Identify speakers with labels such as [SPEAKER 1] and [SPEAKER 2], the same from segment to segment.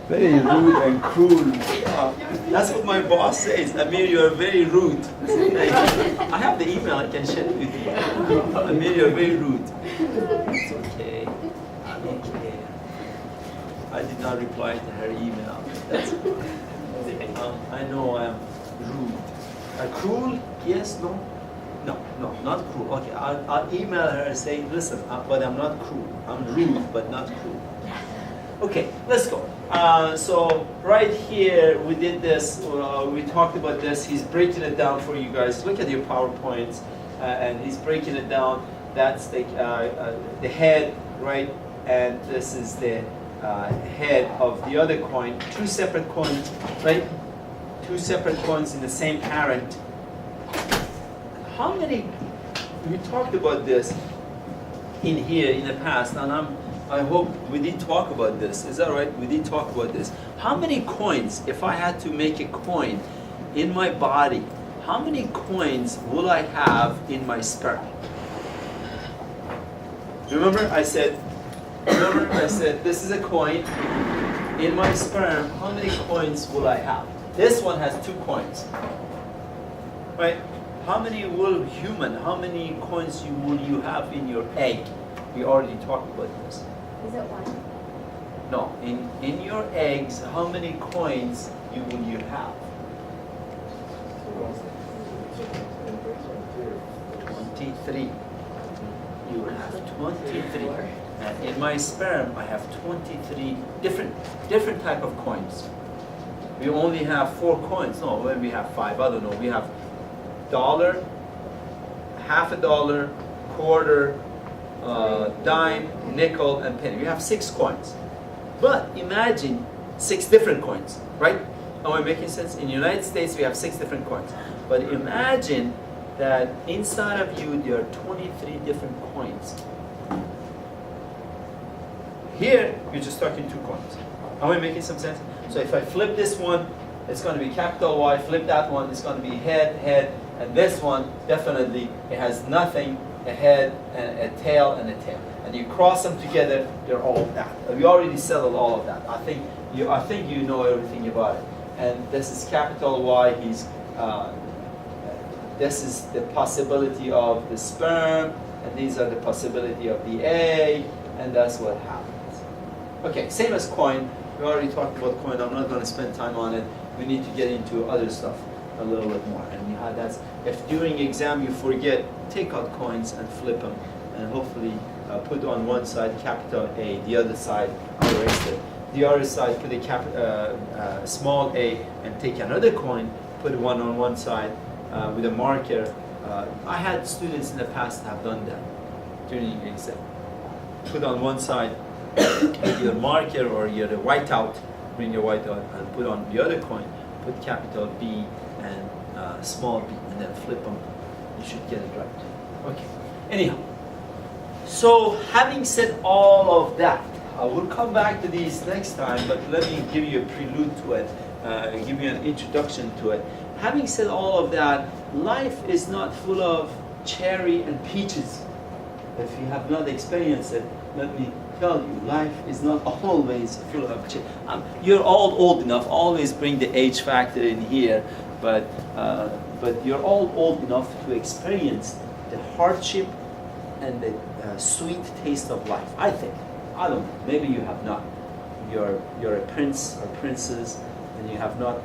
[SPEAKER 1] Very rude and cruel. That's what my boss says. Amir, you are very rude. Like, I have the email, I can share it with you. Amir, you are very rude. It's okay. I'm okay. I did not reply to her email. That's, I know I'm rude. Cruel? Yes, no? No, no, not cruel. Okay, I'll email her saying, listen, but I'm not cruel. I'm rude, but not cruel. Okay, let's go. So right here, we did this, we talked about this. He's breaking it down for you guys. Look at your PowerPoints, and he's breaking it down. That's the head, right? And this is the head of the other coin. Two separate coins, right? Two separate coins in the same parent. How many, we talked about this in here in the past, and I hope we did talk about this. Is that right? We did talk about this. How many coins, if I had to make a coin in my body, how many coins will I have in my sperm? Remember I said this is a coin. In my sperm, how many coins will I have? This one has 2 coins. Right? How many how many coins will you have in your egg? We already talked about this.
[SPEAKER 2] Is it 1?
[SPEAKER 1] No, in your eggs, how many coins will you have? 23. You will have 23. And in my sperm, I have 23 different type of coins. We only have 4 coins. No, well, we have 5. I don't know. We have dollar, half a dollar, quarter, dime, nickel, and penny. We have 6 coins. But imagine 6 different coins, right? Am I making sense? In the United States, we have 6 different coins. But imagine that inside of you, there are 23 different coins. Here, you're just stuck in 2 coins. Am I making some sense? So if I flip this one, it's going to be capital Y. Flip that one, it's going to be head. And this one, definitely, it has nothing, a head, and a tail, and a tail. And you cross them together, they're all of that. We already settled all of that. I think you know everything about it. And this is capital Y. This is the possibility of the sperm, and these are the possibility of the egg, and that's what happens. Okay, same as coin. We already talked about coin. I'm not going to spend time on it. We need to get into other stuff a little bit more. And that's, if during exam you forget, take out coins and flip them, and hopefully put on one side capital A, the other side erase it. The other side put a small a, and take another coin, put one on one side with a marker. I had students in the past have done that during the exam. Put on one side with your marker or your whiteout, bring your whiteout, and put on the other coin, put capital B and small b, and then flip them. You should get it right. Okay. Anyhow, so having said all of that, I will come back to these next time, but let me give you a prelude to it, give you an introduction to it. Having said all of that, life is not full of cherry and peaches. If you have not experienced it, let me tell you, life is not always full of cherry. You're all old enough, always bring the age factor in here, but you're all old enough to experience the hardship and the sweet taste of life, I think. I don't know, maybe you have not. You're a prince or princess, and you have not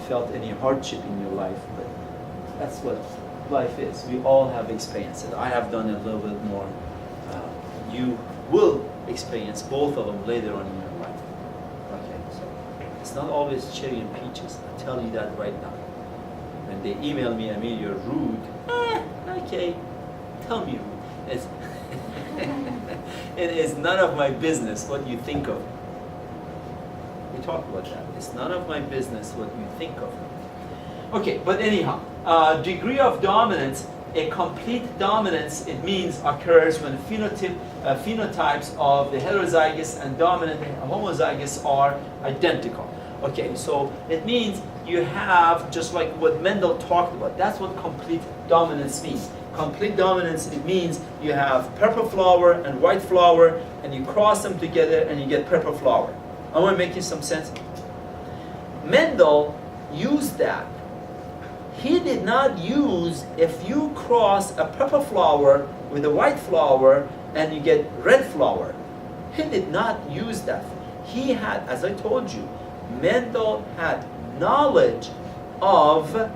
[SPEAKER 1] felt any hardship in your life, but that's what life is. We all have experienced it. I have done a little bit more. You will experience both of them later on in your life. Okay, so it's not always cherry and peaches. I tell you that right now. When they email me, Amir, you're rude. Okay, tell me rude. It is none of my business what you think of me. We talked about that. It's none of my business what you think of me. Okay, but anyhow, degree of dominance, a complete dominance, it means occurs when phenotypes of the heterozygous and dominant homozygous are identical. Okay, so it means you have, just like what Mendel talked about, that's what complete dominance means. Complete dominance, it means you have purple flower and white flower, and you cross them together and you get purple flower. Am I making some sense? Mendel used that. He did not use, if you cross a purple flower with a white flower and you get red flower. He did not use that. He had, as I told you, Mendel had knowledge of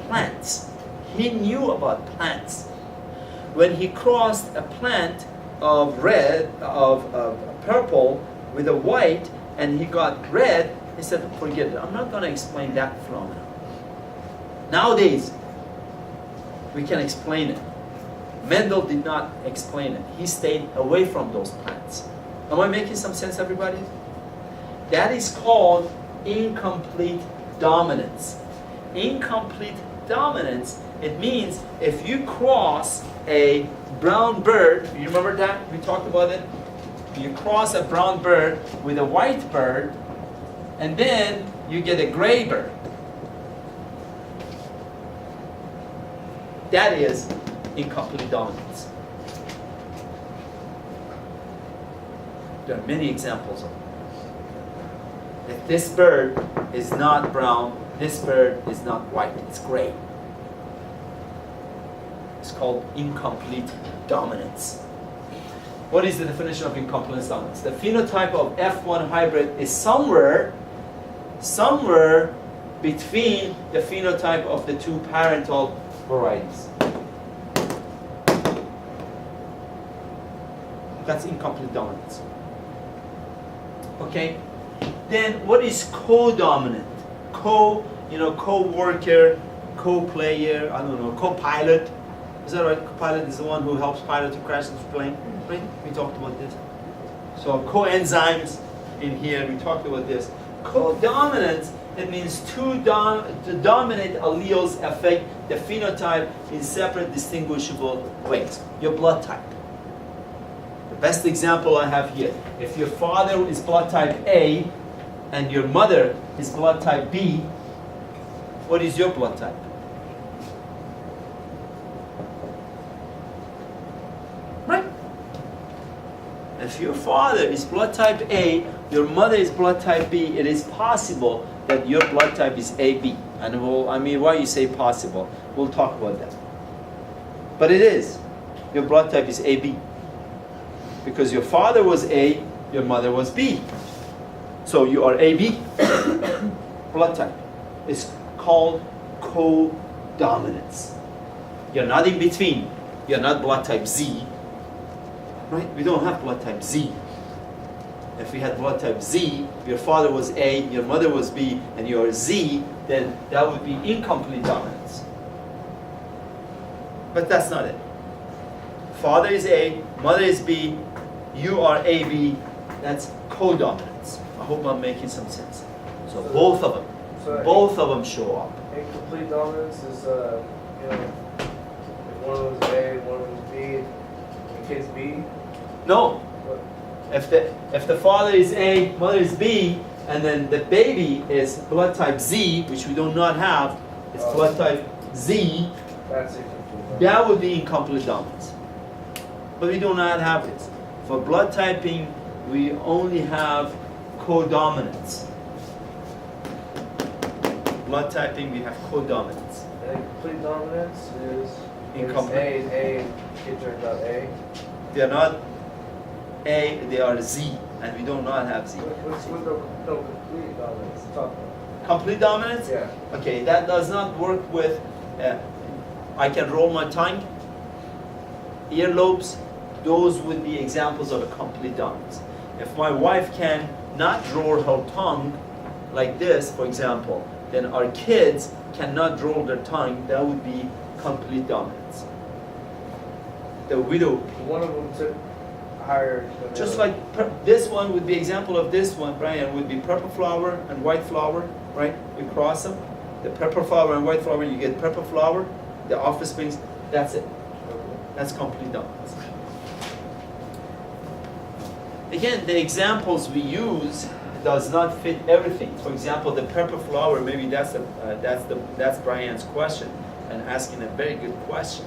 [SPEAKER 1] plants. He knew about plants. When he crossed a plant of purple with a white and he got red, he said, forget it, I'm not going to explain that phenomenon. Nowadays, we can explain it. Mendel did not explain it. He stayed away from those plants. Am I making some sense, everybody? That is called incomplete dominance. Incomplete dominance, it means if you cross a brown bird, you remember that? We talked about it? You cross a brown bird with a white bird, and then you get a gray bird. That is incomplete dominance. There are many examples of it. If this bird is not brown, this bird is not white, it's gray. It's called incomplete dominance. What is the definition of incomplete dominance? The phenotype of F1 hybrid is somewhere between the phenotype of the two parental varieties. That's incomplete dominance. Okay? Then what is co-dominant? Co-worker, co-player, I don't know, co-pilot. Is that right? Co-pilot is the one who helps pilot to crash the plane. Right? We talked about this. So coenzymes in here, we talked about this. Co-dominance, it means two dominant alleles affect the phenotype in separate distinguishable ways. Your blood type. The best example I have here, if your father is blood type A and your mother is blood type B, what is your blood type? Right? If your father is blood type A, your mother is blood type B, it is possible that your blood type is AB. And why you say possible? We'll talk about that. But it is. Your blood type is AB. Because your father was A, your mother was B. So you are AB. Blood type. It's called co-dominance. You're not in between. You're not blood type Z. Right? We don't have blood type Z. If we had blood type Z, your father was A, your mother was B, and you are Z, then that would be incomplete dominance. But that's not it. Father is A, mother is B, you are AB, that's co-dominance. I hope I'm making some sense. So both of them show up.
[SPEAKER 2] Incomplete dominance is, if one of them is A, one of them is B, the kid's B?
[SPEAKER 1] No.
[SPEAKER 2] What?
[SPEAKER 1] If the father is A, mother is B, and then the baby is blood type Z, which we do not have, it's blood type Z,
[SPEAKER 2] That's incomplete.
[SPEAKER 1] that would be incomplete dominance. But we do not have it. For blood typing, we only have co-dominance. Blood typing, we have co-dominance.
[SPEAKER 2] Incomplete dominance is
[SPEAKER 1] Incomplete.
[SPEAKER 2] A is A, kid turns out A.
[SPEAKER 1] They are not A, they are Z, and we do not have Z.
[SPEAKER 2] What's with the complete dominance? Talk about.
[SPEAKER 1] Complete dominance?
[SPEAKER 2] Yeah.
[SPEAKER 1] Okay, that does not work with, I can roll my tongue, earlobes, those would be examples of a complete dominance. If my wife can not roll her tongue like this, for example, then our kids cannot roll their tongue, that would be complete dominance. The widow,
[SPEAKER 2] One of them took higher than the
[SPEAKER 1] just
[SPEAKER 2] other.
[SPEAKER 1] like this one would be example of this one, Brian, would be purple flower and white flower, right? We cross them. The purple flower and white flower, you get purple flower, the offsprings, that's it. That's complete dominance. Again, the examples we use does not fit everything. For example, the purple flower, maybe that's Brian's question, and asking a very good question.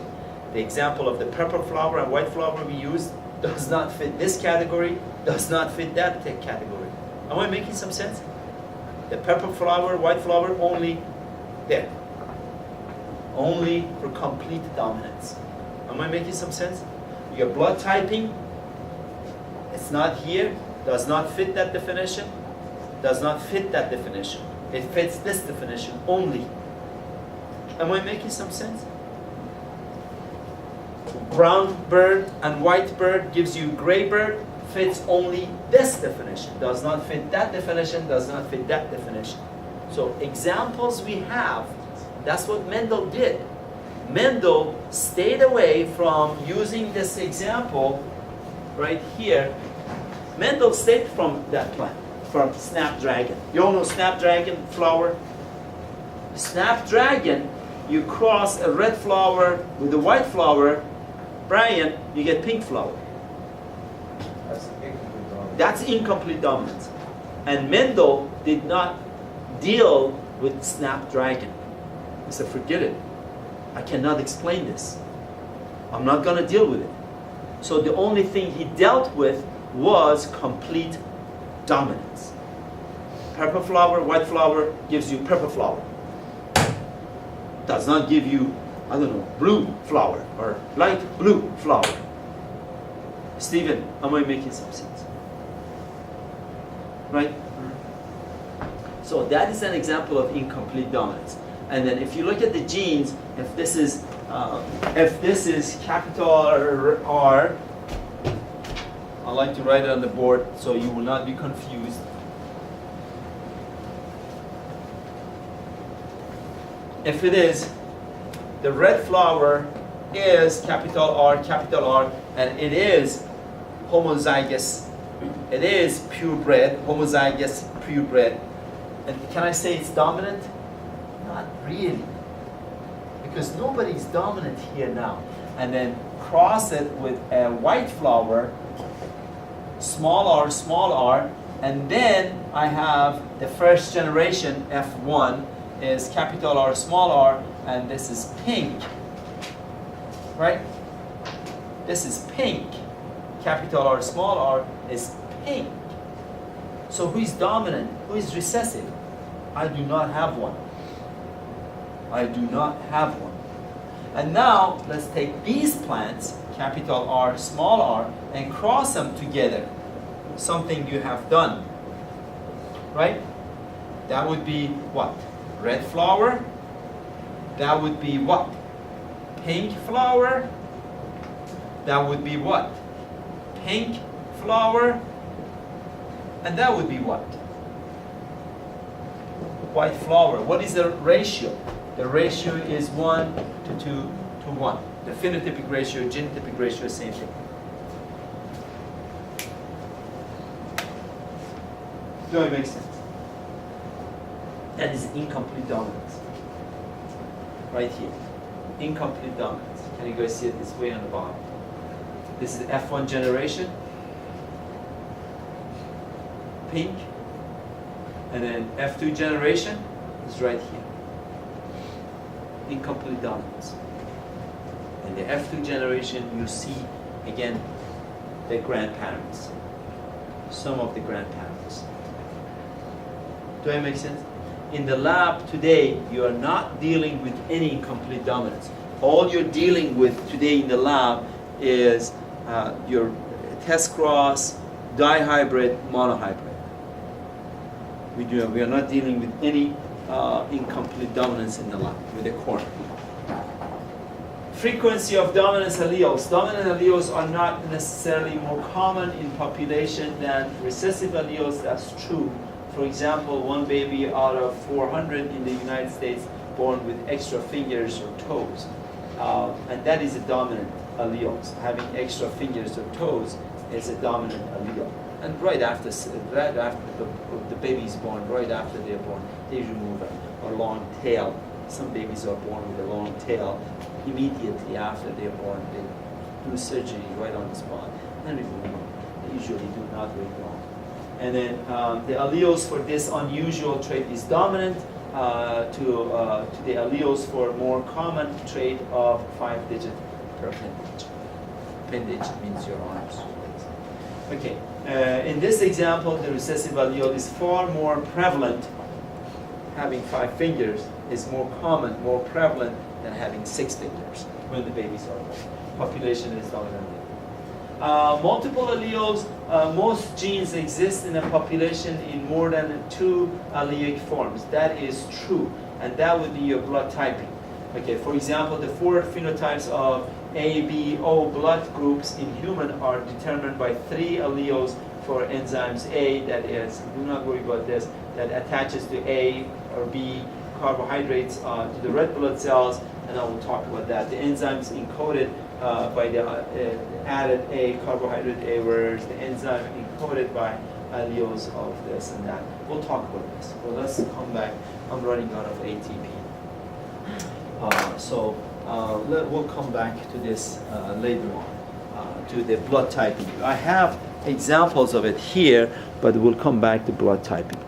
[SPEAKER 1] The example of the purple flower and white flower we use does not fit this category, does not fit that category. Am I making some sense? The purple flower, white flower, only there. Only for complete dominance. Am I making some sense? Your blood typing, it's not here, does not fit that definition, does not fit that definition. It fits this definition only. Am I making some sense? Brown bird and white bird gives you gray bird, fits only this definition, does not fit that definition, does not fit that definition. So examples we have, that's what Mendel did. Mendel stayed away from using this example right here. Mendel stayed from that plant, from snapdragon. You all know snapdragon flower? Snapdragon, you cross a red flower with a white flower, Brian, you get pink flower.
[SPEAKER 2] That's incomplete dominance.
[SPEAKER 1] That's incomplete dominance. And Mendel did not deal with snapdragon. He said, forget it. I cannot explain this. I'm not going to deal with it. So the only thing he dealt with was complete dominance. Purple flower, white flower gives you purple flower. Does not give you, I don't know, blue flower or light blue flower. Stephen, am I making some sense? Right? So that is an example of incomplete dominance. And then if you look at the genes, if this is capital R, I like to write it on the board so you will not be confused. If it is, the red flower is capital R, and it is homozygous. It is purebred, homozygous purebred. And can I say it's dominant? Not really. Because nobody's dominant here now. And then cross it with a white flower, small r, and then I have the first generation, F1, is capital R, small r, and this is pink. Right? This is pink. Capital R, small r is pink. So who is dominant? Who is recessive? I do not have one. I do not have one. And now let's take these plants, capital R, small r, and cross them together. Something you have done. Right? That would be what? Red flower. That would be what? Pink flower. That would be what? Pink flower. And that would be what? White flower. What is the ratio? The ratio is 1 to 2 to 1. The phenotypic ratio, genotypic ratio, same thing. Do it make sense? That is incomplete dominance. Right here. Incomplete dominance. Can you guys see it? It's way on the bottom. This is F1 generation. Pink. And then F2 generation is right here. Incomplete dominance. And the F2 generation, you see again the grandparents. Some of the grandparents. Do I make sense? In the lab today, you are not dealing with any incomplete dominance. All you're dealing with today in the lab is your test cross, dihybrid, monohybrid. We are not dealing with any incomplete dominance in the lab with the corn. Frequency of dominance alleles. Dominant alleles are not necessarily more common in population than recessive alleles. That's true. For example, one baby out of 400 in the United States born with extra fingers or toes. And that is a dominant allele. Having extra fingers or toes is a dominant allele. And right after the baby is born, right after they're born, they remove a long tail. Some babies are born with a long tail. Immediately after they're born, they do surgery right on the spot and remove them. They usually do not wait long. And then the alleles for this unusual trait is dominant to the alleles for more common trait of 5-digit per appendage. Appendage means your arms. Okay, in this example, the recessive allele is far more prevalent. Having 5 fingers is more common, more prevalent than having 6 fingers when the babies are born. Population is dominant. Multiple alleles, most genes exist in a population in more than 2 allelic forms. That is true, and that would be your blood typing. Okay, for example, the 4 phenotypes of A, B, O blood groups in human are determined by 3 alleles for enzymes A, that is, do not worry about this, that attaches to A or B carbohydrates to the red blood cells, and I will talk about that. The enzymes encoded by the added A carbohydrate A, whereas the enzyme encoded by alleles of this and that. We'll talk about this. Well, let's come back. I'm running out of ATP. We'll come back to this later on, to the blood typing. I have examples of it here, but we'll come back to blood typing.